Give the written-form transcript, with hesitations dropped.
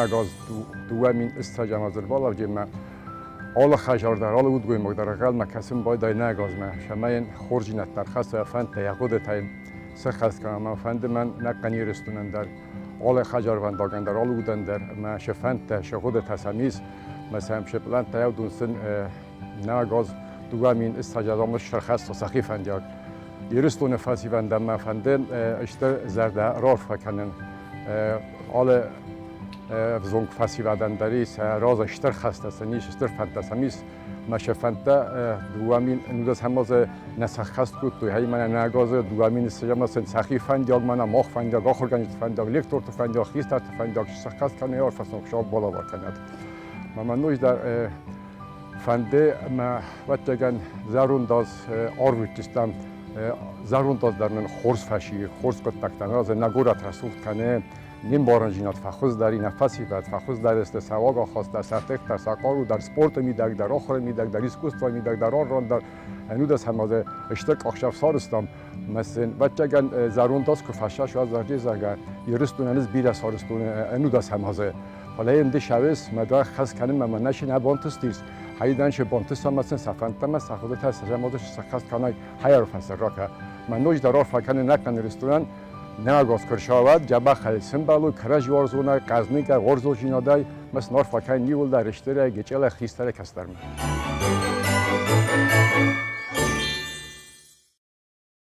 نگاز دوامین استجام از البالا جمع آل خجار در آل بود گویم در اقل ما کسیم باید دای نگاز ما شما این خورجی نترخص و فند تیقود تاین سخت کنم ما فند من نقنی رستونن در آل خجار ونداگن در آل بودن در ما شفند شخود تسمیز مثلا شپلان تیاو دونسن نگاز دوامین استجام شرخص و سخی فندیار یرستون فاسی وندم ما فندن اشتر زرده رارف کنن آل زنگ فاسی ودن دریس راز اشتر خسته سنیش اشتر فنده سمیس مشه فنده دوامین نودز هماز نسخست بود توی هی من نگاز دوامین استجام سن سخی فندیاگ من ماخ فندیاگ آخر گنج فندیاگ لکتور تو فندیاگ خیست تو فندیاگ سخست کنه یار فسنگ شاب بالا کند من نوش در فنده ما وقتی زرون داز آرویتستم زرون داز در من خورس فشی خورس کت تکتن از نگورت رسوخت کنه نیم بارنجینات فخوز داری نفسی بعد فخوز در است سواگا خواست در سرتق در ساقارو در سپورت میدک در آخر میدک در اسکوست میدک در آن در انود از همازه اشتک آخشف سارستم مثلا وقتی زرون داز که فشاش از درجه زگر یرستون انز بیر سارستون انود از همازه حالا این دشویس مدار خاص کنیم من نشین بانتستیس هایدان شه بانتست هم مثلا سفنت هم سخوده تا سجامادش سخت کنای هایر فسر راکه من نوش درار فکنه نکن رستوران نگاز کرشاود جبه خلصن بالو کرج وارزونه قزنی که ورزو جینادای مثل نار فکن نیول در رشته گچل خیستر کسترم